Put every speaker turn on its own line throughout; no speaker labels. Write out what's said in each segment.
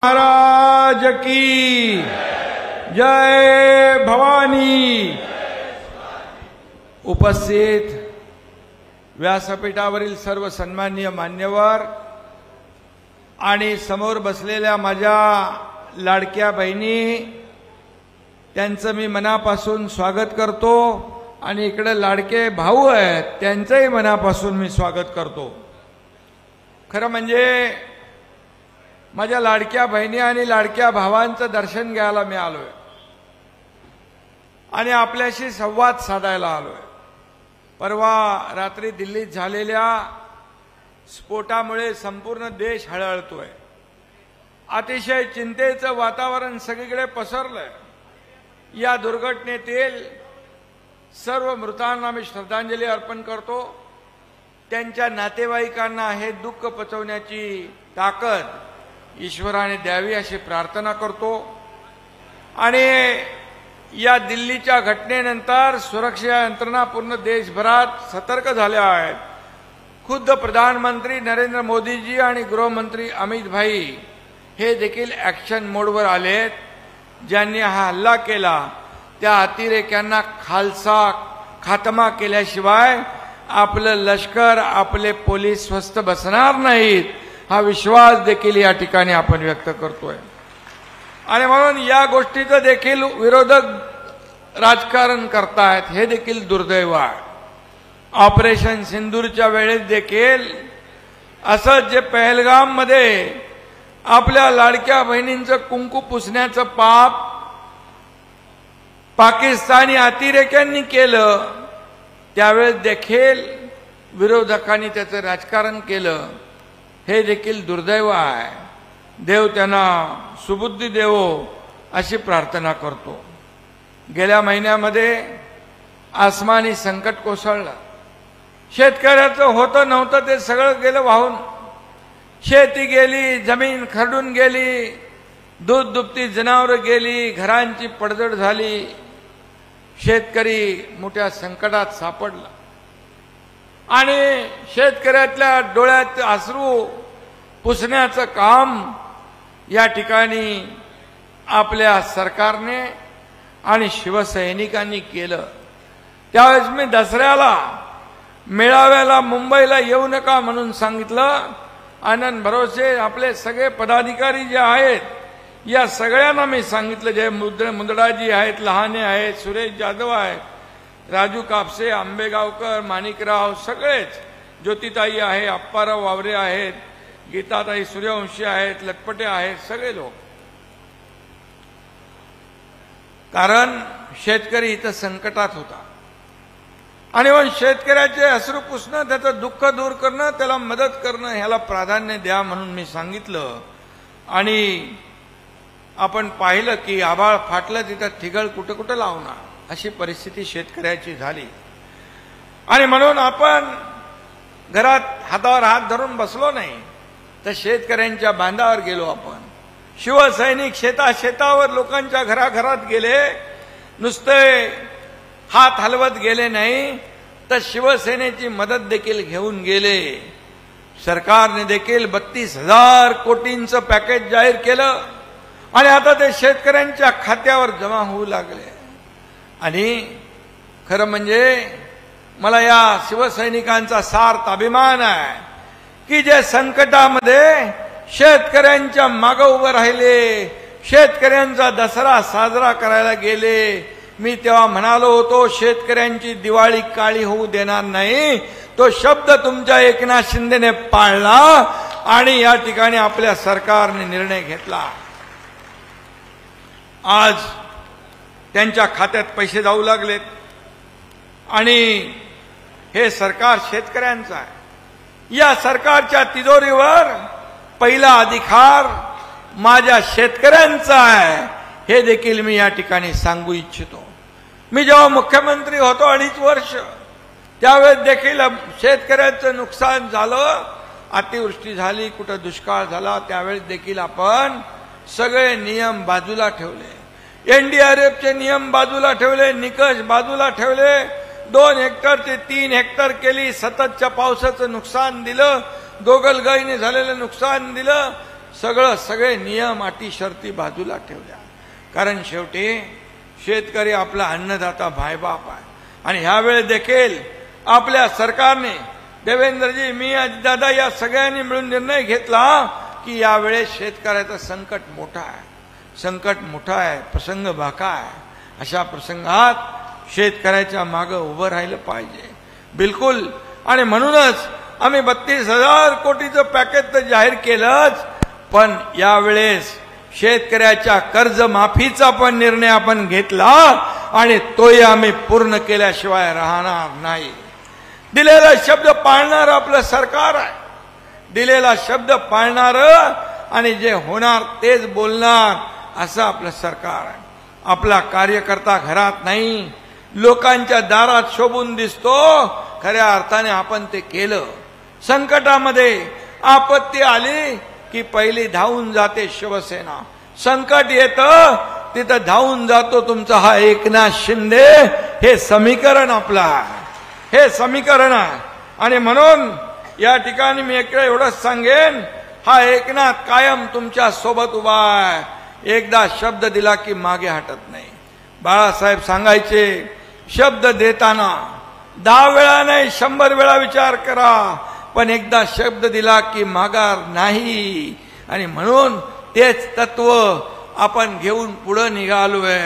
महाराज की जय भवानी। उपस्थित व्यासपीठावरील सर्व सन्माननीय मान्यवर आणि समोर बसलेल्या माझ्या लाडक्या बहिणी, त्यांचं मी मनापासून स्वागत करतो आणि इकडे लाडके भाऊ आहेत त्यांचंही मनापासून मी स्वागत करतो। खरं म्हणजे माझ्या लाडक्या बहिणी आणि लाडक्या भावांचं दर्शन घ्यायला मी आलोय आणि आपल्याशी संवाद साधायला आलोय। परवा रात्री दिल्लीत झालेल्या स्फोटामुळे संपूर्ण देश हळहळतोय। अतिशय चिंतेचं वातावरण सगळीकडे पसरलंय। या दुर्घटनेतील सर्व मृतांना मी श्रद्धांजली अर्पण करतो। त्यांच्या नातेवाईकांना हे दुःख पचवण्याची ताकद ईश्वराने द्यावी अशी प्रार्थना करतो। आणि या दिल्लीच्या घटनेनंतर सुरक्षा यंत्रणा पूर्ण देशभरात सतर्क झाल्या आहेत। खुद्द प्रधानमंत्री नरेंद्र मोदीजी आणि गृहमंत्री अमित भाई हे देखील ॲक्शन मोडवर आलेत। ज्यांनी हा हल्ला केला त्या अतिरेक्यांना खात्मा केल्याशिवाय आपलं लष्कर, आपले पोलीस स्वस्थ बसणार नाहीत हा विश्वास देखील या ठिकाणी आपण व्यक्त करतोय। आणि म्हणून या गोष्टीचं देखील विरोधक राजकारण करतायत, हे देखील दुर्दैव आहे। ऑपरेशन सिंदूरच्या वेळेस देखील असं जे पहलगाममध्ये आपल्या लाडक्या बहिणींचं कुंकू पुसण्याचं पाप पाकिस्तानी अतिरेक्यांनी केलं, त्यावेळेस देखील विरोधकांनी त्याचं राजकारण केलं, हे देखील दुर्दैव आहे। देव त्यांना सुबुद्धी देवो अशी प्रार्थना करतो। गेल्या महिन्यामध्ये आसमानी संकट कोसळलं। शेतकऱ्याचं होतं नव्हतं ते सगळं गेलं वाहून। शेती गेली, जमीन खरडून गेली, दूध दुभती जनावरं गेली, घरांची पडझड झाली। शेतकरी मोठ्या संकटात सापडला आणि शेतकऱ्यातल्या डोळ्यात अश्रू पुसण्याचं काम या ठिकाणी आपल्या सरकारने आणि शिवसैनिकांनी केलं। त्यावेळेस मी दसऱ्याला मेळाव्याला मुंबईला येऊ नका म्हणून सांगितलं। आनंद भरोसे आपले सगळे पदाधिकारी जे आहेत या सगळ्यांना मी सांगितलं, जे मुंदडाजी आहेत, लहाने आहेत, सुरेश जाधव आहेत, राजू कापसे, आंबेगावकर, माणिकराव, सगळेच, ज्योतिताई आहे, अप्पाराव वावरे आहेत, गीताताई सूर्यवंशी आहेत, लटपटे आहेत, सगळे लोक। कारण शेतकरी इथं संकटात होता आणि मग शेतकऱ्याचे अश्रू पुसणं, त्याचं दुःख दूर करणं, त्याला मदत करणं ह्याला प्राधान्य द्या म्हणून मी सांगितलं। आणि आपण पाहिलं की आभाळ फाटलं तिथं ठिगळ कुठं कुठं लावणार अशी परिस्थिती शेतकऱ्याची झाली। आणि म्हणून आपण घरात हातावर हात धरून बसलो नाही, तर शेतकऱ्यांच्या बांधावर गेलो। आपण शिवसैनिक शेतावर लोकांच्या घराघरात गेले, नुसते हात हलवत गेले नाही, तर शिवसेनेची मदत देखील घेऊन गेले। सरकारने देखील 32,000 कोटींचं पॅकेज जाहीर केलं आणि आता ते शेतकऱ्यांच्या खात्यावर जमा होऊ लागले। आणि खरं म्हणजे मला या शिवसैनिकांचा सार्थ अभिमान आहे की जे संकटामध्ये शेतकऱ्यांच्या मागे उभे राहिले, शेतकऱ्यांचा दसरा साजरा करायला गेले। मी तेव्हा म्हणालो होतो शेतकऱ्यांची दिवाळी काळी होऊ देणार नाही, तो शब्द तुमच्या एकनाथ शिंदेने पाळला आणि या ठिकाणी आपल्या सरकारने निर्णय घेतला। आज त्यांच्या खात्यात पैसे जाऊ लागलेत आणि हे सरकार शेतकऱ्यांचं आहे। या सरकारच्या तिजोरीवर पहिला अधिकार माझ्या शेतकऱ्यांचा आहे, हे देखील मी या ठिकाणी सांगू इच्छितो। मी जेव्हा मुख्यमंत्री होतो 2.5 वर्ष, त्यावेळेस देखील शेतकऱ्यांचं नुकसान झालं, अतिवृष्टी झाली, कुठं दुष्काळ झाला, त्यावेळेस देखील आपण सगळे नियम बाजूला ठेवले, एनडीआरएफचे नियम बाजूला ठेवले, निकष बाजूला ठेवले, 2 हेक्टर ते 3 हेक्टर केली, सततच्या पावसाचं नुकसान दिलं, गोगलगाईने झालेलं नुकसान दिलं, सगळे नियम अटी शर्ती बाजूला ठेवल्या. कारण शेवटी शेतकरी आपला अन्नदाता भाईबाप आहे. आणि ह्यावेळी देखील आपल्या सरकारने, देवेंद्रजी, मी, अजितदादा या सगळ्यांनी मिळून निर्णय घेतला की यावेळेस शेतकऱ्याचं संकट मोठा आहे, प्रसंग बाका आहे. अशा प्रसंगात शेतकऱ्याच्या मागे उभं राहिलं पाहिजे, बिलकुल. आणि म्हणूनच आम्ही 32,000 कोटीचं पॅकेज तर जाहीर केलंच, पण यावेळेस शेतकऱ्याच्या कर्जमाफीचा पण निर्णय आपण घेतला आणि तोही आम्ही पूर्ण केल्याशिवाय राहणार नाही. दिलेला शब्द पाळणारं आपलं सरकार आहे. दिलेला शब्द पाळणारं आणि जे होणार तेच बोलणार असं आपलं सरकार आहे. आपला कार्यकर्ता घरात नाही, लोकांच्या दारात शोभून दिसतो. खऱ्या अर्थाने आपण ते केलं. संकटामध्ये आपत्ती आली की पहिली धावून जाते शिवसेना. संकट येतं तिथं धावून जातो तुमचा हा एकनाथ शिंदे. हे समीकरण आपलं आहे, हे समीकरण आहे. आणि म्हणून या ठिकाणी मी एवढंच सांगेन, हा एकनाथ कायम तुमच्या सोबत उभा आहे. एकदा शब्द दिला की मागे हटत नाही. बाळासाहेब सांगायचे, शब्द देताना 10 वेळा नाही 100 वेळा विचार करा, पण एकदा शब्द दिला की माघार नाही. आणि म्हणून तेच तत्व आपण घेऊन पुढे निघालोय.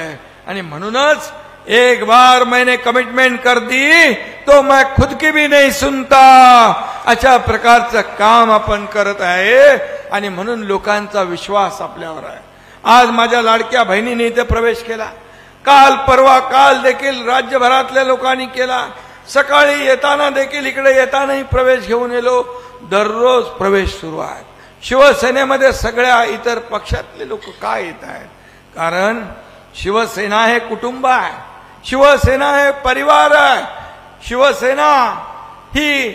आणि म्हणूनच एक बार मैंने कमिटमेंट कर दी तो मैं खुद की भी नहीं सुनता, अशा प्रकारचं काम आपण करत आहे. आणि म्हणून लोकांचा विश्वास आपल्यावर आहे. आज माझ्या लाडक्या बहिणीने इथे प्रवेश केला, काल देखील राज्यभरातल्या लोकांनी केला. सकाळी येताना देखील इकडे येतानाही प्रवेश घेऊन येलो. दररोज प्रवेश सुरू आहे. शिवसेनेमध्ये सगळ्या इतर पक्षातले लोक काय येत आहेत? कारण शिवसेना हे कुटुंब आहे, शिवसेना हे परिवार आहे. शिवसेना ही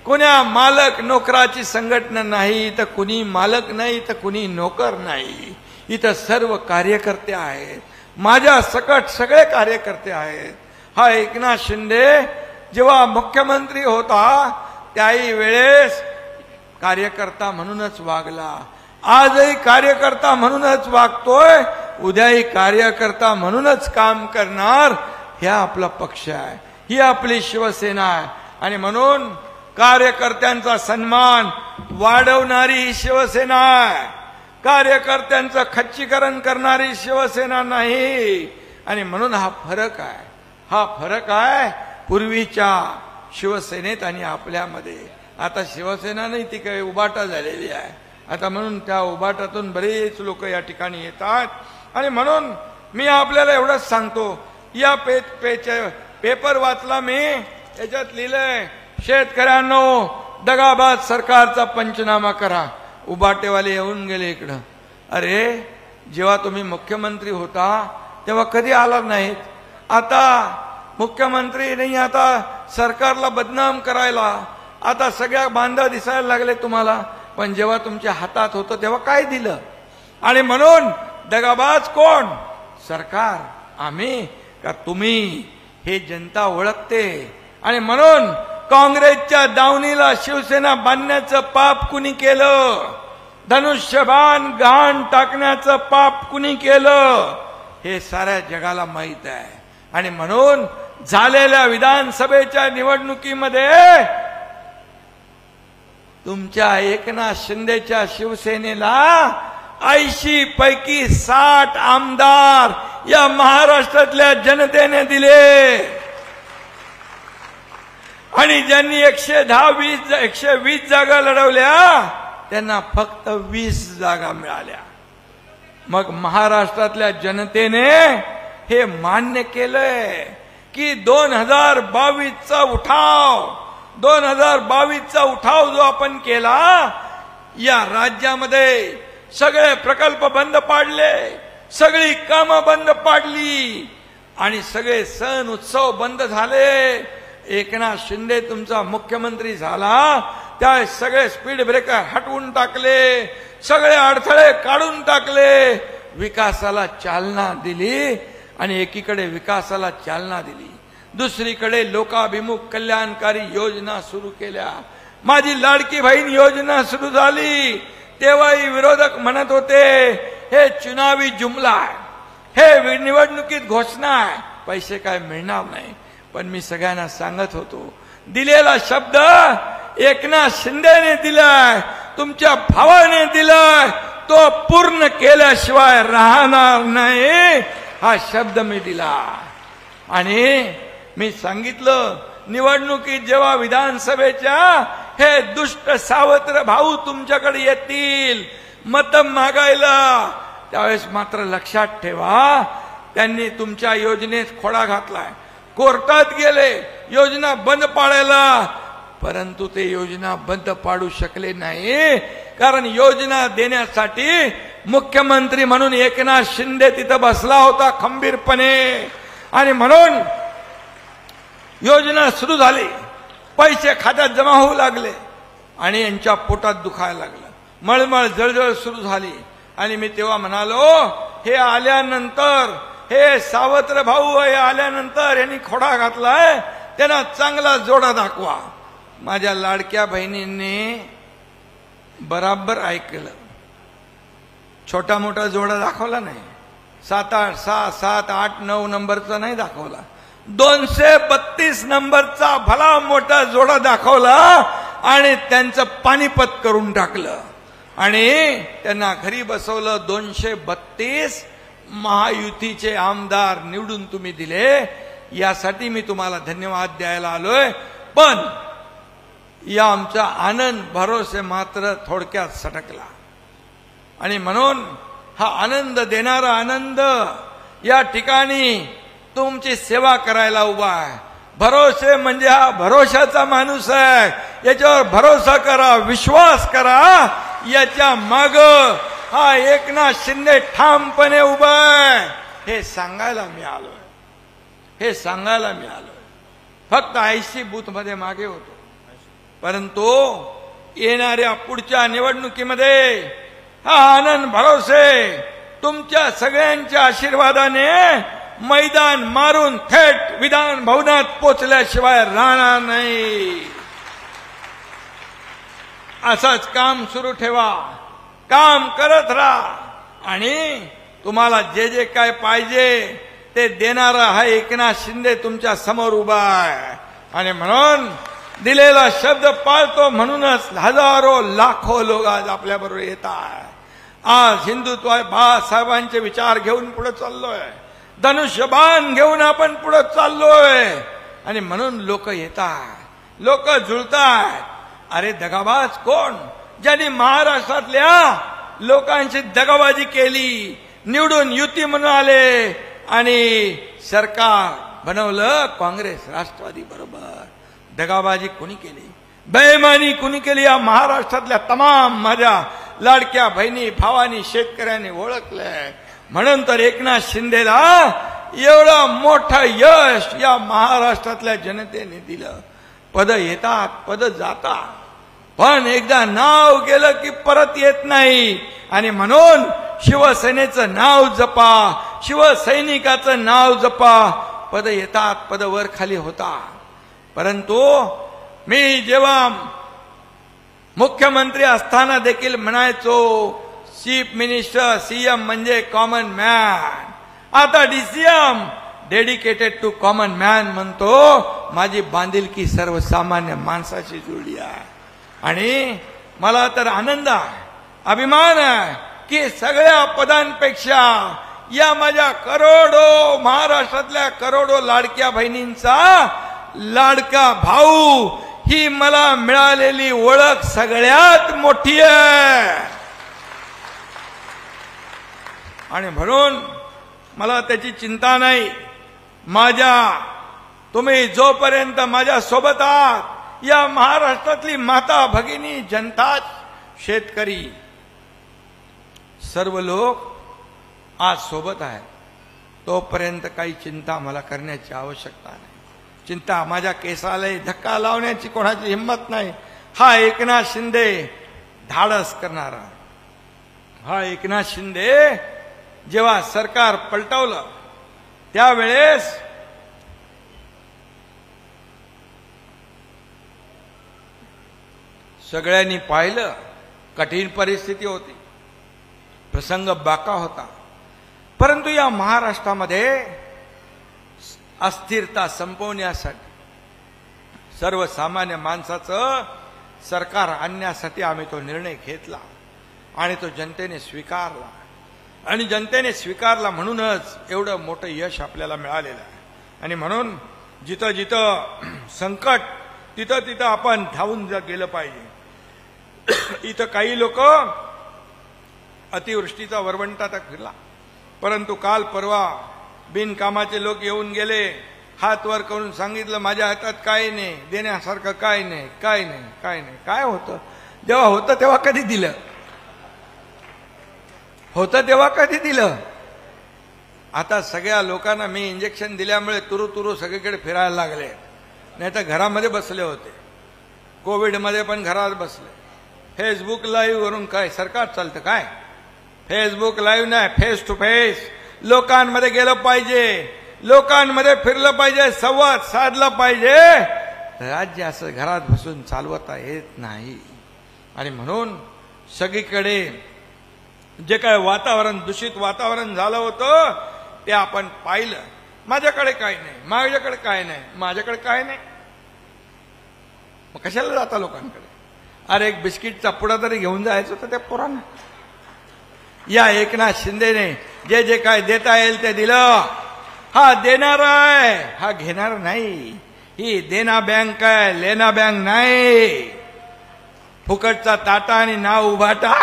कोण्या मालक नोकराची संघटना नाही, तर कुणी मालक नाही, तर कुणी नोकर नाही. इथं सर्व कार्यकर्ते आहेत, माझ्या सकट सगळे कार्यकर्ते आहेत. हा एकनाथ शिंदे जेव्हा मुख्यमंत्री होता त्याही वेळेस कार्यकर्ता म्हणूनच वागला. आजही कार्यकर्ता म्हणूनच वागतोय, उद्याही कार्यकर्ता म्हणूनच काम करणार. हा आपला पक्ष आहे, ही आपली शिवसेना आहे. आणि म्हणून कार्यकर्त्यांचा सन्मान वाढवणारी ही शिवसेना आहे, कार्यकर्त्यांचं खच्चीकरण करणारी शिवसेना नाही. आणि म्हणून हा फरक आहे पूर्वीच्या शिवसेनेत आणि आपल्यामध्ये. आता शिवसेना नाही, ती काही उबाटा झालेली आहे आता. म्हणून त्या उबाटातून बरेच लोक या ठिकाणी येतात. आणि म्हणून मी आपल्याला एवढंच सांगतो, या पेपर वाचला मी, याच्यात लिहिलंय, शेतकऱ्यांनो दगाबाज सरकारचा पंचनामा करा. उबाटेवाले येऊन गेले इकडं. अरे जेव्हा तुम्ही मुख्यमंत्री होता तेव्हा कधी आला नाहीत. आता मुख्यमंत्री नाही, आता सरकारला बदनाम करायला आता सगळ्या बांधा दिसायला लागले तुम्हाला. पण जेव्हा तुमच्या हातात होतं तेव्हा काय दिलं? आणि म्हणून दगाबाज कोण? सरकार, आम्ही का तुम्ही? हे जनता ओळखते. आणि म्हणून काँग्रेसच्या दावणीला शिवसेना बांधण्याचं पाप कुणी केलं? धनुष्यबाण गहाण टाकण्याचं पाप कुणी केलं? हे साऱ्या जगाला माहित आहे. आणि म्हणून झालेल्या विधानसभेच्या निवडणुकीमध्ये तुमच्या एकनाथ शिंदेच्या शिवसेनेला 80 पैकी 60 आमदार या महाराष्ट्रातल्या जनतेने दिले. आणि ज्यांनी 120 जागा लढवल्या त्यांना फक्त 20 जागा मिळाल्या. मग महाराष्ट्रातल्या जनतेने हे मान्य केलंय की 2022चा उठाव जो आपण केला, या राज्यामध्ये सगळे प्रकल्प बंद पाडले, सगळी कामं बंद पाडली आणि सगळे सण उत्सव बंद झाले. एकनाथ शिंदे तुमचा मुख्यमंत्री झाला त्या सगळे स्पीड ब्रेकर हटवून टाकले, सगळे अडथळे काढून टाकले, विकासाला चालना दिली. आणि एकीकडे विकासाला चालना दिली, दुसरीकडे लोकाभिमुख कल्याणकारी योजना सुरू केल्या. माझी लाडकी बहीण योजना सुरू झाली, तेव्हाही विरोधक म्हणत होते हे चुनावी जुमला आहे, हे निवडणुकीत घोषणा आहे, पैसे काय मिळणार नाही. पण मी सगळ्यांना सांगत होतो दिलेला शब्द एकनाथ शिंदेने दिलाय, तुमच्या भावाने दिलाय, तो पूर्ण केल्याशिवाय राहणार नाही हा शब्द मी दिला. आणि मी सांगितलं निवडणुकीत जेव्हा विधानसभेच्या हे दुष्ट सावत्र भाऊ तुमच्याकडे येतील मत मागायला, त्यावेळेस मात्र लक्षात ठेवा त्यांनी तुमच्या योजनेत खोडा घातलाय, कोर्टात गेले योजना बंद पाडायला, परंतु ते योजना बंद पाडू शकले नाही. कारण योजना देण्यासाठी मुख्यमंत्री म्हणून एकनाथ शिंदे तिथं बसला होता खंबीरपणे. आणि म्हणून योजना सुरू झाली, पैसे खात्यात जमा होऊ लागले आणि यांच्या पोटात दुखायला लागलं, मळमळ जळजळ सुरू झाली. आणि मी तेव्हा म्हणालो हे आल्यानंतर, हे सावत्र भाऊ हे आल्यानंतर यांनी खोडा घातलाय, त्यांना चांगला जोडा दाखवा. माझ्या लाडक्या बहिणींनी बराबर ऐकलं, छोटा मोठा जोडा दाखवला नाही, 7, 8, 6, 7, 8, 9 नंबरचा नाही दाखवला, 232 नंबरचा भला मोठा जोडा दाखवला आणि त्यांचं पानिपत करून टाकलं आणि त्यांना घरी बसवलं. 232 महायुतीचे आमदार निवडून तुम्ही दिले, यासाठी मी तुम्हाला धन्यवाद द्यायला आलोय. पण या आमचा आनंद भरोसे मात्र थोडक्यात सटकला. आणि म्हणून हा आनंद देणारा आनंद या ठिकाणी तुमची सेवा करायला उभा आहे. भरोसे म्हणजे हा भरोशाचा माणूस आहे, याच्यावर भरोसा करा, विश्वास करा, याच्या माग हा एकनाथ शिंदे ठामपणे उभा आहे. हे सांगायला मी आलोय, हे सांगायला मी आलोय. फक्त 80 बूथ मध्ये मागे होतो, परंतु येणाऱ्या पुढच्या निवडणुकीमध्ये हा आनंद भरोसे तुमच्या सगळ्यांच्या आशीर्वादाने मैदान मारून थेट विधान भवनात पोचल्याशिवाय राहणार नाही. असंच काम सुरू ठेवा, काम करत राहा आणि तुम्हाला जे जे काय पाहिजे ते देणारा हा एकनाथ शिंदे तुमच्या समोर उभा आहे. आणि म्हणून दिलेला शब्द पाळतो म्हणूनच हजारो लाखो लोक आज आपल्या बरोबर येतात. आज हिंदुत्व बाळासाहेबांचे विचार घेऊन पुढे चाललोय, धनुष्यबाण घेऊन आपण पुढे चाललोय. आणि म्हणून लोक येतात, लोक जुळतात. अरे दगाबाज कोण? ज्यांनी महाराष्ट्रातल्या लोकांची दगाबाजी केली, निवडून युती म्हणून आले आणि सरकार बनवलं काँग्रेस राष्ट्रवादी बरोबर. दगाबाजी कोणी केली, बेईमानी कोणी केली, या महाराष्ट्रातल्या तमाम माझ्या लाडक्या बहिणी भावानी शेतकऱ्यांनी ओळखलंय. म्हणून तर एकनाथ शिंदेला एवढं मोठं यश या महाराष्ट्रातल्या जनतेने दिलं. पद येतात, पद जातात, पण एकदा नाव गेलं की परत येत नाही. आणि म्हणून शिवसेनेचं नाव जपा, शिवसैनिकाचं नाव जपा. पद येतात, पद वर खाली होतात, परंतु मी जेव्हा मुख्यमंत्री असताना देखील म्हणायचो चीफ मिनिस्टर, सीएम म्हणजे कॉमन मॅन. आता DCM dedicated to common man म्हणतो. माझी बांधिलकी सर्वसामान्य माणसाची जुळली आहे. आणि मला तर आनंद आहे, अभिमान आहे की सगळ्या पदांपेक्षा या माझ्या करोडो महाराष्ट्रातल्या करोडो लाडक्या बहिणींचा लाडका भाऊ ही मला मिळालेली ओळख सगळ्यात मोठी आहे. आणि म्हणून मला त्याची चिंता नाही. तुम्ही जोपर्यंत माझ्या सोबत आहात, या महाराष्ट्रातली माता भगिनी जनता, शेतकरी, सर्व लोक आज सोबत आहेत, तोपर्यंत काही चिंता मला करण्याची आवश्यकता नाही. चिंता माझ्या केसाला धक्का लावण्याची कोणाची हिंमत नाही. हा एकनाथ शिंदे धाडस करणारा, हा एकनाथ शिंदे जेव्हा सरकार पलटवलं त्यावेळेस सगळ्यांनी पाहिलं कठीण परिस्थिती होती, प्रसंग बाका होता, परंतु या महाराष्ट्रामध्ये अस्थिरता संपवण्यासाठी सर्वसामान्य माणसाचं सरकार आणण्यासाठी आम्ही तो निर्णय घेतला आणि तो जनतेने स्वीकारला. आणि जनतेने स्वीकारला म्हणूनच एवढं मोठं यश आपल्याला मिळालेलं आहे. आणि म्हणून जिथं जिथं संकट तिथं तिथं आपण धावून गेलं पाहिजे. इथं काही लोक अतिवृष्टीचा वरवंटा फिरला, परंतु काल परवा बिनकामाचे लोक येऊन गेले, हात वर करून सांगितलं माझ्या हातात काय नाही, देण्यासारखं काय नाही, काय नाही, काय नाही. काय होतं? जेव्हा होतं तेव्हा कधी दिलं? होतं तेव्हा कधी दिलं? आता सगळ्या लोकांना मी इंजेक्शन दिल्यामुळे तुरु तुरु सगळीकडे फिरायला लागले, नाही तर घरामध्ये बसले होते. कोविडमध्ये पण घरात बसले. फेसबुक लाईव्ह वरून काय सरकार चालतं काय? फेसबुक लाईव्ह नाही, फेस टू फेस लोकांमध्ये गेलं पाहिजे, लोकांमध्ये फिरलं पाहिजे, संवाद साधला पाहिजे. राज्य असं घरात बसून चालवता येत नाही. आणि म्हणून सगळीकडे जे काय वातावरण, दूषित वातावरण झालं होतं ते आपण पाहिलं. माझ्याकडे काय नाही, माझ्याकडे काय नाही, माझ्याकडे काय नाही. मग कशाला जाता लोकांकडे? अरे एक बिस्किटचा पुडा तरी घेऊन जायचं तर त्या पोरांना. या एकनाथ शिंदेने जे जे काय देता येईल ते दिलं. हा देणार आहे, हा घेणार नाही. ही देना बँक आहे, लेना बँक नाही. फुकटचा ताटा आणि नाव उभाटा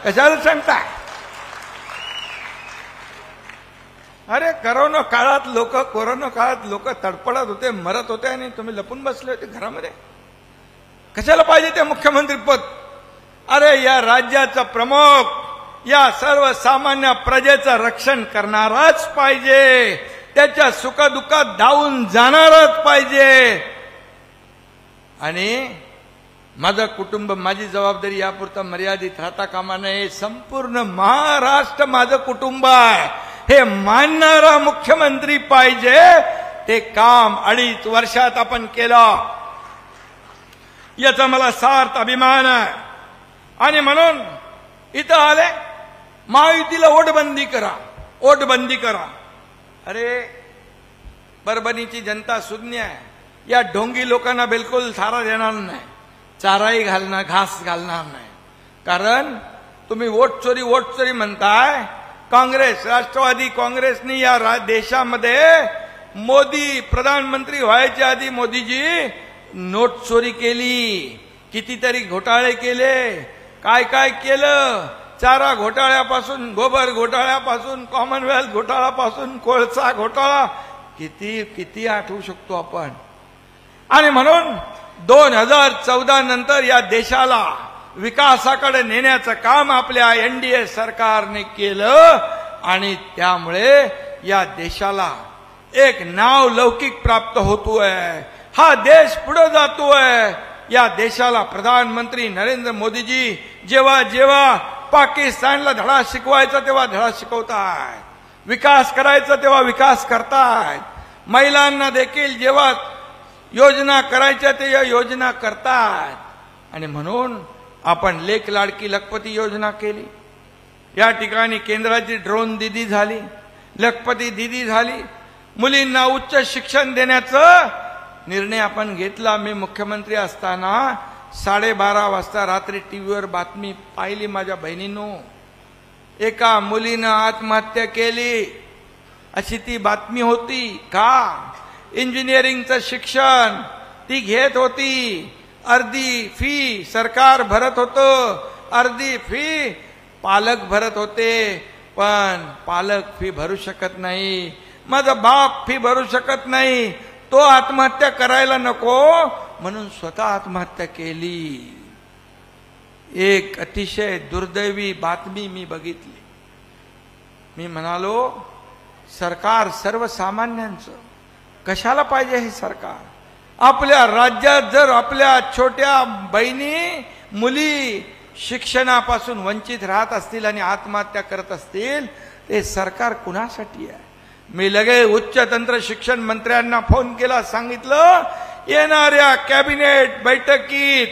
कशाला सांगताय? अरे कोरोना काळात लोक तडपडत होते, मरत होते आणि तुम्ही लपून बसले होते घरामध्ये. कशाला पाहिजे ते मुख्यमंत्री पद? अरे या राज्याचा प्रमुख या सर्वसामान्य प्रजेचं रक्षण करणाराच पाहिजे, त्याच्या सुखदुःखात धावून जाणारच पाहिजे. आणि माझं कुटुंब, माझी जबाबदारी यापुरता मर्यादित राहता कामा नये. संपूर्ण महाराष्ट्र माझं कुटुंब आहे हे मानणारा मुख्यमंत्री पाहिजे. ते काम 2.5 वर्षात आपण केलं, याचा मला सार्थ अभिमान आहे. आणि म्हणून इथं आले, महायुतीला वोटबंदी करा, वोटबंदी करा. अरे परभणीची जनता शून्य आहे. या ढोंगी लोकांना बिलकुल चारा देणार नाही, चाराही घालणार, घास घालणार नाही. कारण तुम्ही वोट चोरी म्हणताय. काँग्रेस, राष्ट्रवादी काँग्रेसनी या देशामध्ये मोदी प्रधानमंत्री व्हायच्या आधी मोदीजी नोट चोरी केली, कितीतरी घोटाळे केले. काय काय केलं? चारा घोटाळ्यापासून, गोबर घोटाळ्यापासून, कॉमनवेल्थ घोटाळ्यापासून, कोळसा घोटाळा, किती किती आठवू शकतो आपण. आणि म्हणून 2014 नंतर या देशाला विकासाकडे नेण्याचं काम आपल्या एनडीए सरकारने केलं. आणि त्यामुळे या देशाला एक नाव लौकिक प्राप्त होतोय. हा देश पुढे जातोय. या देशाला प्रधानमंत्री नरेंद्र मोदीजी जेव्हा जेव्हा पाकिस्तानला धडा शिकवायचा तेव्हा धडा शिकवतायत, विकास करायचा तेव्हा विकास करतायत, महिलांना देखील जेव्हा योजना करायच्या ते योजना करतात. आणि म्हणून आपण लेक लाडकी लखपती योजना केली. या ठिकाणी केंद्राची ड्रोन दीदी झाली, लखपती दीदी झाली. मुलींना उच्च शिक्षण देण्याचा निर्णय आपण घेतला. मी मुख्यमंत्री असताना 12:30 वाजता रात्री टीव्हीवर बातमी पाहिली माझ्या बहिणींनो, एका मुलीनं आत्महत्या केली अशी ती बातमी होती. का? इंजिनिअरिंगचं शिक्षण ती घेत होती, अर्धी फी सरकार भरत होतं, अर्धी फी पालक भरत होते. पण पालक फी भरू शकत नाही, माझा बाप फी भरू शकत नाही, तो आत्महत्या करायला नको म्हणून स्वतः आत्महत्या केली. एक अतिशय दुर्दैवी बातमी मी बघितली. मी म्हणालो, सरकार सर्वसामान्यांचं कशाला पाहिजे हे सरकार? आपल्या राज्यात जर आपल्या छोट्या बहिणी मुली शिक्षणापासून वंचित राहत असतील आणि आत्महत्या करत असतील, ते सरकार कुणासाठी आहे? मी लगेच उच्च तंत्र शिक्षण मंत्र्यांना फोन केला, सांगितलं येणाऱ्या कॅबिनेट बैठकीत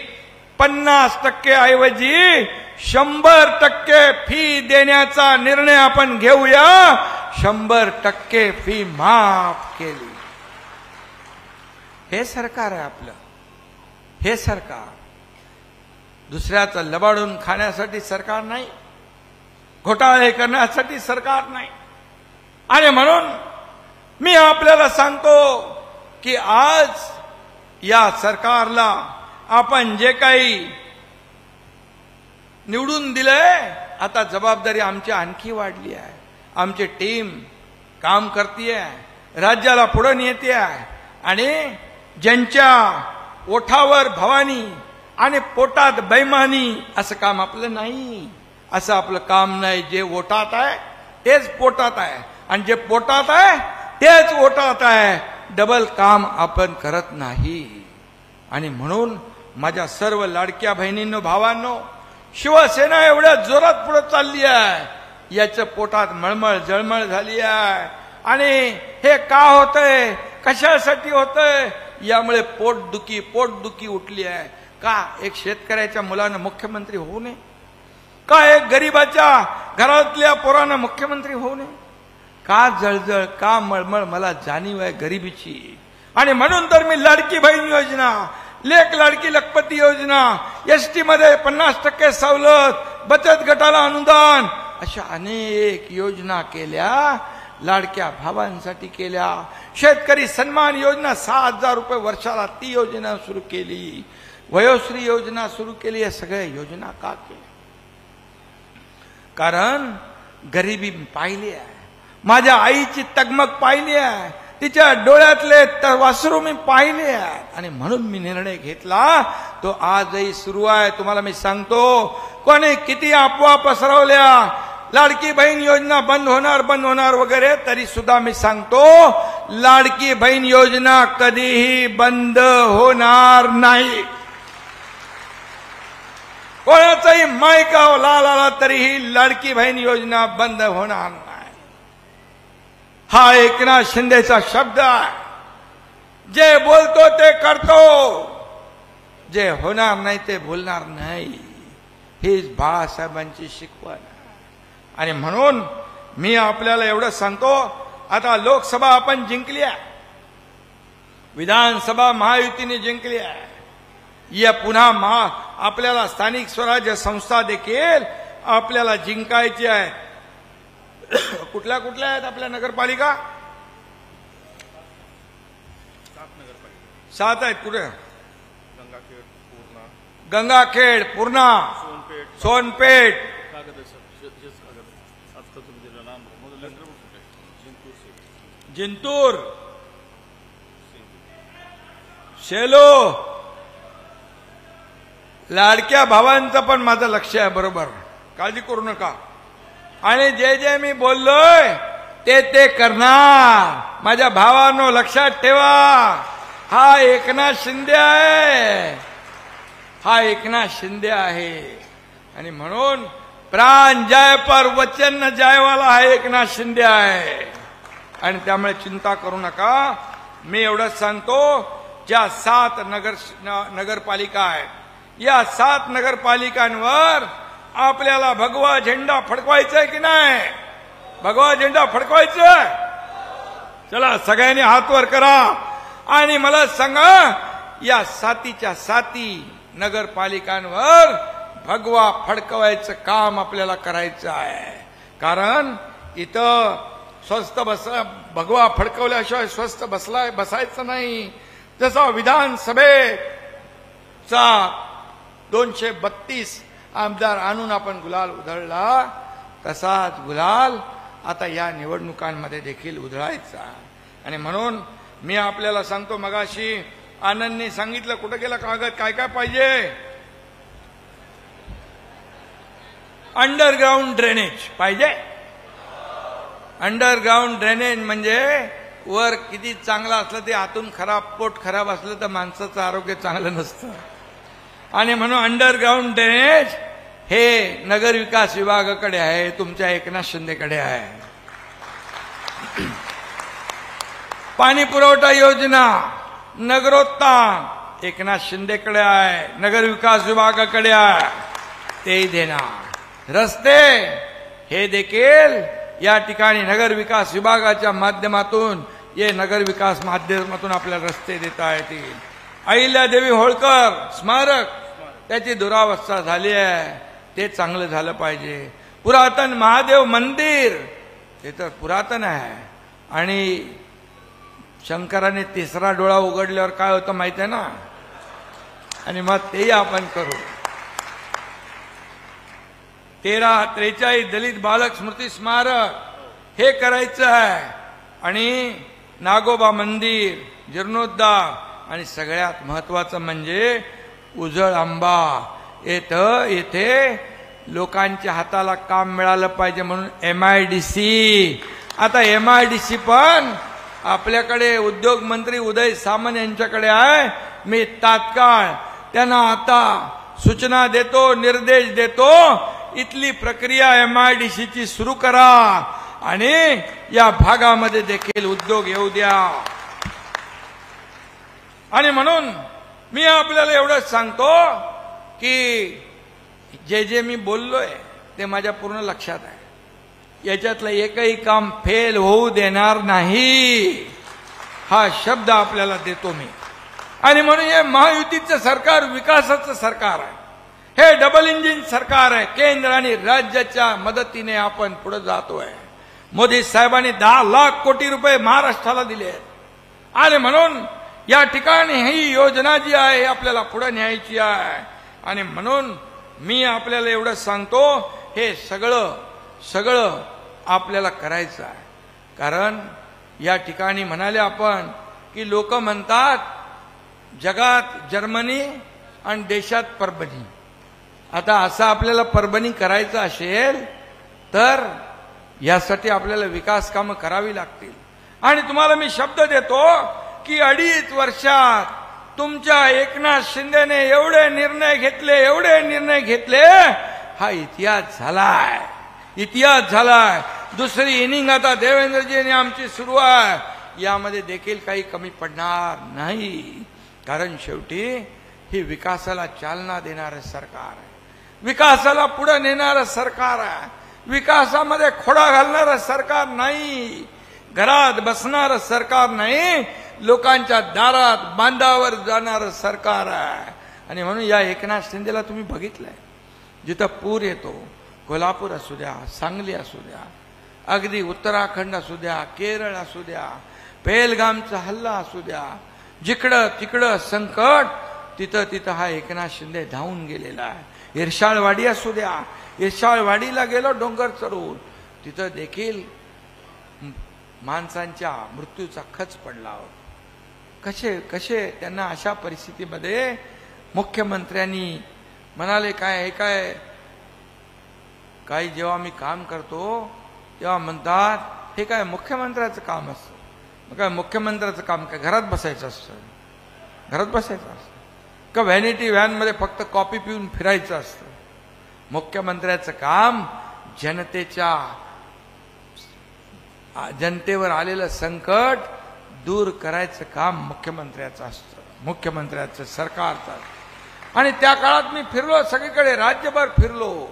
50% ऐवजी 100% फी देण्याचा निर्णय आपण घेऊया. 100% फी माफ केली. हे सरकार आहे आपलं. हे सरकार दुसऱ्याचं लबाडून खाण्यासाठी सरकार नाही, घोटाळे करण्यासाठी सरकार नाही. आणि म्हणून मी आपल्याला सांगतो की आज या सरकारला आपण जे काही निवडून दिलंय, आता जबाबदारी आमची आणखी वाढली आहे. आमची टीम काम करतीये, राज्याला पुढे नेते आहे. आणि ज्यांच्या ओठावर भवानी आणि पोटात बैमानी असं काम आपलं नाही. असं आपलं काम नाही. जे ओठात आहे तेच पोटात आहे, आणि जे पोटात आहे तेच ओठात आहे. डबल काम आपण करत नाही. आणि म्हणून माझ्या सर्व लाडक्या बहिणींनो, भावांनो, शिवसेना एवढ्या जोरात पुढे चालली आहे, याच्या पोटात मळमळ जळमळ झाली आहे. आणि हे का होतंय, कशासाठी होतंय, यामुळे पोटदुखी उठली आहे. का एक शेतकऱ्याच्या मुलानं मुख्यमंत्री होऊ नये? का एक गरीबाच्या घरातल्या पोरानं मुख्यमंत्री होऊ नये? का जळजळ, का मळमळ मला जाणीव आहे गरिबीची. आणि म्हणून तर मी लाडकी बहीण योजना, लेक लाडकी लखपती योजना, एसटी मध्ये 50% सवलत, बचत गटाला अनुदान, अशा अनेक योजना केल्या. लाडक्या भावांसाठी केल्या. शेतकरी सन्मान योजना 6,000 रुपये वर्षाला, ती योजना सुरू केली. वयोश्री योजना सुरू केली. या सगळ्या योजना का केल्या? कारण गरिबी पाहिली आहे. माझ्या आईची तगमग पाहिली आहे. तिच्या डोळ्यातले वासरू मी पाहिले आहे. आणि म्हणून मी निर्णय घेतला, तो आजही सुरू आहे. तुम्हाला मी सांगतो, कोणी किती अफवा पसरवल्या, लाडकी बहीण योजना बंद होणार वगैरे, तरी सुद्धा मी सांगतो, लाडकी बहीण योजना कधीही बंद होणार नाही. कोणाचाही मायका लाला तरीही लाडकी बहीण योजना बंद होणार नाही. हा एकनाथ शिंदेचा शब्द आहे. जे बोलतो ते करतो, जे होणार नाही ते बोलणार नाही. हीच बाळासाहेबांची शिकवण आहे. आणि म्हणून मी आपल्याला एवढं सांगतो, आता लोकसभा आपण जिंकली आहे, विधानसभा महायुतीने जिंकली आहे. या पुन्हा आपल्याला स्थानिक स्वराज्य संस्था देखील आपल्याला जिंकायची आहे. कुठल्या कुठल्या आहेत आपल्या नगरपालिका? 7 आहेत. कुठे? गंगाखेड, पूर्णा, सोनपेठ, जिंतूर, शेलो. लाडक्या भावांचं पण माझं लक्ष आहे, बरोबर, काळजी करू नका. आणि जे जे मी बोललोय ते करणार. माझ्या भावांनो लक्षात ठेवा, हा एकनाथ शिंदे आहे. हा एकनाथ शिंदे आहे. आणि म्हणून प्राण जाय पर वचन न जायवाला हा एकनाथ शिंदे आहे. आणि त्यामुळे चिंता करू नका. मी एवढंच सांगतो, ज्या 7 नगरपालिका आहेत, या 7 नगरपालिकांवर आपल्याला भगवा झेंडा फडकवायचा आहे की नाही? भगवा झेंडा फडकवायचा? चला सगळ्यांनी हात वर करा आणि मला सांगा, या 7च्या 7 नगरपालिकांवर भगवा फडकवायचं काम आपल्याला करायचं आहे. कारण इथं भगवा फडकवल्याशिवाय स्वस्थ बसायचं नाही. जसा विधानसभेचा 232 आमदार आणून आपण गुलाल उधळला, तसाच गुलाल आता या निवडणुकांमध्ये देखील उधळायचा. आणि म्हणून मी आपल्याला सांगतो, मगाशी आनंदने सांगितलं, कुठं गेला कागद, काय काय पाहिजे? अंडरग्राउंड ड्रेनेज पाहिजे. अंडरग्राउंड ड्रेनेज म्हणजे वर किती चांगला असलं ते आतून खराब, पोट खराब असलं तर माणसाचं आरोग्य चांगलं नसतं. आणि म्हणून अंडरग्राउंड ड्रेनेज हे नगर विकास विभागाकडे आहे, तुमच्या एकनाथ शिंदेकडे आहे. पाणी पुरवठा योजना, नगरोत्थान, एकनाथ शिंदेकडे आहे, नगर विकास विभागाकडे आहे, तेही देणार. रस्ते हे देखील या ठिकाणी नगर विकास विभागाच्या माध्यमातून नगर विकास माध्यमातून आपल्याला रस्ते देता येतील. अहिल्यादेवी होळकर स्मारक त्याची दुरावस्था झाली आहे, ते चांगलं झालं पाहिजे. पुरातन महादेव मंदिर ते तर पुरातन आहे, आणि शंकराने तिसरा डोळा उघडल्यावर काय होतं माहिती आहे ना, आणि मग तेही आपण करू. 1343 दलित बालक स्मृती स्मारक हे करायचं आहे, आणि नागोबा मंदिर जीर्णोद्धार, आणि सगळ्यात महत्वाचं म्हणजे उजळ आंबा येथे लोकांच्या हाताला काम मिळालं पाहिजे म्हणून MIDC. आता MIDC पण आपल्याकडे उद्योग मंत्री उदय सामंत यांच्याकडे आहे. मी तात्काळ त्यांना आता सूचना देतो, निर्देश देतो, इथली प्रक्रिया MIDCची सुरू करा आणि या भागामध्ये देखील उद्योग येऊ द्या. आणि म्हणून मी आपल्याला एवढंच सांगतो की जे मी बोललोय ते माझ्या पूर्ण लक्षात आहे. याच्यातलं एकही काम फेल होऊ देणार नाही, हा शब्द आपल्याला देतो मी. आणि म्हणून हे महायुतीचं सरकार विकासाचं सरकार आहे, हे डबल इंजिन सरकार आहे. केंद्र आणि राज्याच्या मदतीने आपण पुढे जातोय. मोदी साहेबांनी 10 लाख कोटी रुपये महाराष्ट्राला दिले आहेत, आणि म्हणून या ठिकाणी ही योजना जी आहे आपल्याला पुढे न्यायची आहे. आणि म्हणून मी आपल्याला एवढं सांगतो, हे सगळं आपल्याला करायचं आहे. कारण या ठिकाणी म्हणाले आपण की लोक म्हणतात जगात जर्मनी आणि देशात परभणी. आता असं आपल्याला परभणी करायचं असेल तर यासाठी आपल्याला विकास कामं करावी लागतील. आणि तुम्हाला मी शब्द देतो की 2.5 वर्षात तुमच्या एकनाथ शिंदेने एवढे निर्णय घेतले, हा इतिहास झालाय. दुसरी इनिंग आता देवेंद्रजींनी आमची सुरू आहे, यामध्ये देखील काही कमी पडणार नाही. कारण शेवटी ही विकासाला चालना देणारं सरकार आहे, विकासाला पुढे नेणारं सरकार आहे, विकासामध्ये खोडा घालणारं सरकार नाही, घरात बसणारं सरकार नाही, लोकांच्या दारात बांधावर जाणारं सरकार आहे. आणि म्हणून या एकनाथ शिंदेला तुम्ही बघितलंय, जिथं पूर येतो, कोल्हापूर असू द्या, सांगली असू द्या, अगदी उत्तराखंड असू द्या, केरळ असू द्या, पेहलगामचा हल्ला असू द्या, जिकडं तिकडं संकट, तिथं हा एकनाथ शिंदे धावून गेलेला आहे. इर्शाळवाडी असू द्या, इर्शाळवाडीला गेलो डोंगर चढून, तिथं देखील माणसांच्या मृत्यूचा खच पडला होता. कसे त्यांना अशा परिस्थितीमध्ये मुख्यमंत्र्यांनी म्हणाले, काय जेव्हा मी काम करतो तेव्हा म्हणतात हे काय मुख्यमंत्र्याचं काम असतं. मग काय मुख्यमंत्र्याचं काम काय घरात बसायचं असतं का व्हॅनिटी व्हॅनमध्ये फक्त कॉफी पिऊन फिरायचं असतं? मुख्यमंत्र्याचं काम जनतेवर आलेलं संकट दूर करायचं काम मुख्यमंत्र्याचं असतं, मुख्यमंत्र्याचं सरकारचं. आणि त्या काळात मी फिरलो सगळीकडे, राज्यभर फिरलो.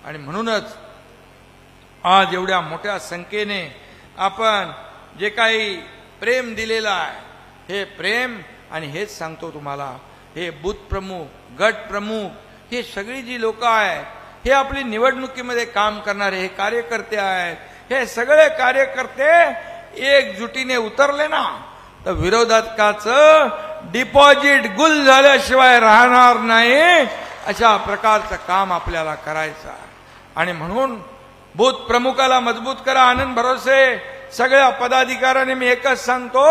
आणि म्हणूनच आज एवढ्या मोठ्या संख्येने आपण जे काही प्रेम दिलेलं आहे, हे प्रेम, आणि हेच सांगतो तुम्हाला, हे बूथ प्रमुख, गट प्रमुख, हे सगळी जी लोक आहेत, हे आपली निवडणुकीमध्ये काम करणारे हे कार्यकर्ते आहेत. हे सगळे कार्यकर्ते एकजुटीने उतरले ना तर विरोधकाचं डिपॉझिट गुल झाल्याशिवाय राहणार नाही. अशा प्रकारचं काम आपल्याला करायचं आहे. आणि म्हणून बूथ प्रमुखाला मजबूत करा. आनंद भरोसे सगळ्या पदाधिकाऱ्यांनी मी एकच सांगतो,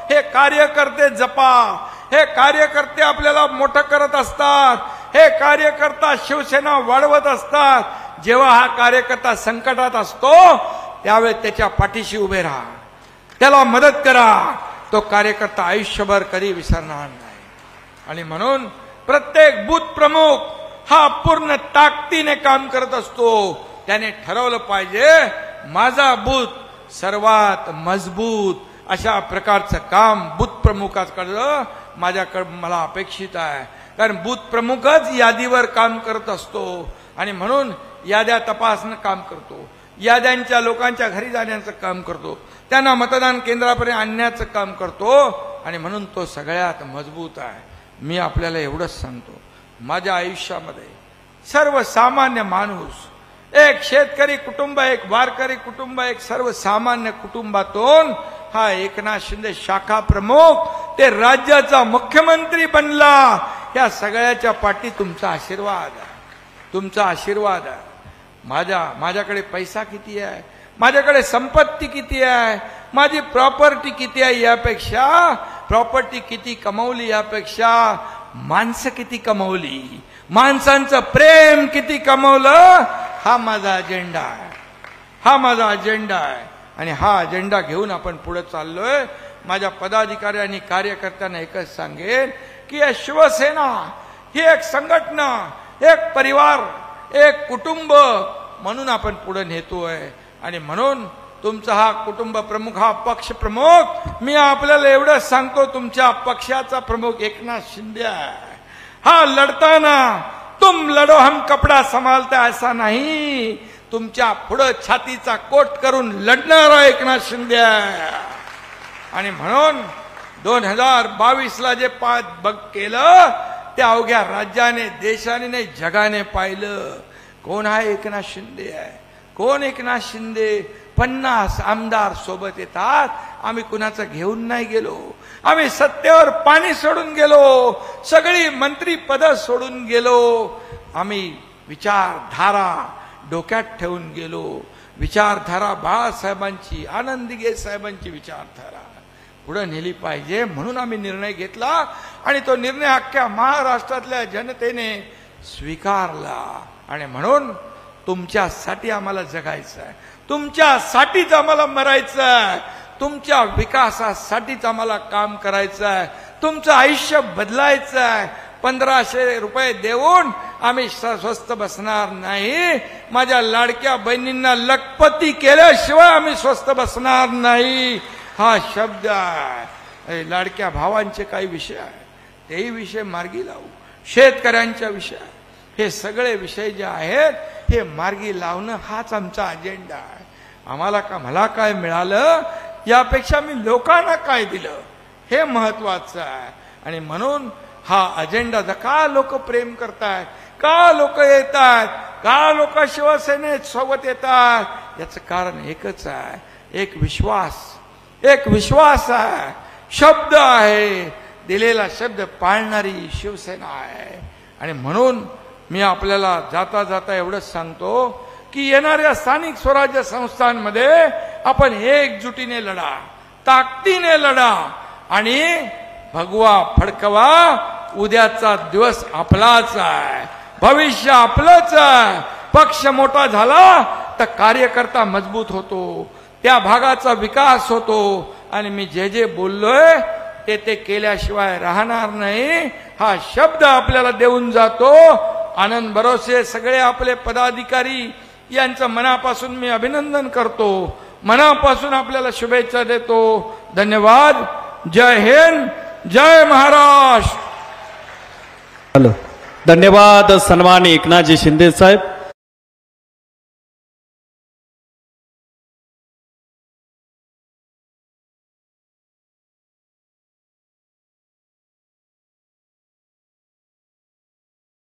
हे कार्यकर्ते जपा. हे कार्यकर्ते आपल्याला मोठं करत असतात, हे कार्यकर्ता शिवसेना वाढवत असतात. जेव्हा हा कार्यकर्ता संकटात असतो त्यावेळी त्याच्या पाठीशी उभे राहा, त्याला मदत करा. तो कार्यकर्ता आयुष्यभर कधी विसरणार नाही. आणि म्हणून प्रत्येक बूथ प्रमुख हा पूर्ण ताकदीने काम करत असतो. त्याने ठरवलं पाहिजे माझा बूथ सर्वात मजबूत. अशा प्रकारचं काम बूथ प्रमुखाकडे माझ्याकडे मला अपेक्षित आहे, कारण बूथ प्रमुखच यादीवर काम करत असतो आणि म्हणून याद्या तपासणं काम करतो, याद्यांच्या लोकांच्या घरी जाण्याचं काम करतो, त्यांना मतदान केंद्रापर्यंत आणण्याचं काम करतो आणि म्हणून तो सगळ्यात मजबूत आहे. मी आपल्याला एवढंच सांगतो, माझ्या आयुष्यामध्ये सर्वसामान्य माणूस, एक शेतकरी कुटुंब, एक वारकरी कुटुंब, एक सर्वसामान्य कुटुंबातून हा एकनाथ शिंदे शाखा प्रमुख ते राज्याचा मुख्यमंत्री बनला. या सगळ्याच्या पाठी तुमचा आशीर्वाद आहे, तुमचा आशीर्वाद आहे. माझ्याकडे पैसा किती आहे, माझ्याकडे संपत्ती किती आहे, माझी प्रॉपर्टी किती आहे यापेक्षा, प्रॉपर्टी किती कमवली यापेक्षा माणसं किती कमवली, माणसांचं प्रेम किती कमवलं, हा माझा अजेंडा आहे, हा माझा अजेंडा आहे. आणि हा अजेंडा घेऊन आपण पुढे चाललोय. माझ्या पदाधिकारी आणि कार्यकर्त्यांना एकच सांगेन की या शिवसेना ही एक संघटना, एक परिवार, एक कुटुंब म्हणून आपण पुढे नेतोय. आणि म्हणून तुमचा हा कुटुंब प्रमुख, हा पक्ष प्रमुख, मी आपल्याला एवढंच सांगतो, तुमच्या पक्षाचा प्रमुख एकनाथ शिंदे आहे. हा लढताना तुम लढो हम कपडा संभालता ऐसा नाही, तुमच्या पुढे छातीचा कोट करून लढणारा एकनाथ शिंदे आहे. आणि म्हणून 2022ला जे बघ केलं ते अवघ्या राज्याने, देशाने नाही जगाने पाहिलं. कोण आहे एकनाथ शिंदे आहे, कोण एकनाथ शिंदे. 50 आमदार सोबत येतात, आम्ही कुणाचं घेऊन नाही गेलो, आम्ही सत्तेवर पाणी सोडून गेलो, सगळी मंत्री पद सोडून गेलो, आम्ही विचारधारा डोक्यात ठेवून गेलो. विचारधारा बाळासाहेबांची, आनंद दिघे साहेबांची विचारधारा पुढे नेली पाहिजे म्हणून आम्ही निर्णय घेतला आणि तो निर्णय अख्ख्या महाराष्ट्रातल्या जनतेने स्वीकारला. आणि म्हणून तुमच्यासाठी आम्हाला जगायचं आहे, तुमच्यासाठीच आम्हाला मरायचं आहे, तुमच्या विकासासाठीच आम्हाला काम करायचं आहे, तुमचं आयुष्य बदलायचं आहे. 1500 रुपये देऊन आम्ही स्वस्त बसणार नाही. माझ्या लाडक्या बहिणींना लखपती केल्याशिवाय आम्ही स्वस्त बसणार नाही, हा शब्द आहे. लाडक्या भावांचे काही विषय आहे, तेही विषय मार्गी लावू. शेतकऱ्यांच्या विषय, हे सगळे विषय जे आहेत हे मार्गी लावणं हाच आमचा अजेंडा आहे. मला काय मिळालं यापेक्षा मी लोकांना काय दिलं हे महत्वाचं आहे. आणि म्हणून हा अजेंडा, का लोक प्रेम करतायत, का लोक येतात, का लोक शिवसेनेत सोबत येतात, याचं कारण एकच आहे, एक विश्वास, एक विश्वास आहे, शब्द आहे, दिलेला शब्द पाळणारी शिवसेना आहे. आणि म्हणून मी आपल्याला जाता जाता एवढंच सांगतो की येणाऱ्या स्थानिक स्वराज्य संस्थांमध्ये आपण एकजुटीने लढा, ताकदीने लढा आणि भगवा फडकवा. उद्याचा दिवस आपलाच आहे, भविष्य आपलंच आहे. पक्ष मोठा झाला तर कार्यकर्ता मजबूत होतो, त्या भागाचा विकास होतो. आणि मी जे जे बोललोय ते केल्याशिवाय राहणार नाही, हा शब्द आपल्याला देऊन जातो. आनंद भरोसे सगळे आपले पदाधिकारी यांचं मनापासून मी अभिनंदन करतो, मनापासून आपल्याला शुभेच्छा देतो. धन्यवाद. जय हिंद, जय महाराष्ट्र.
धन्यवाद सन्माननीय एकनाथजी शिंदे साहेब.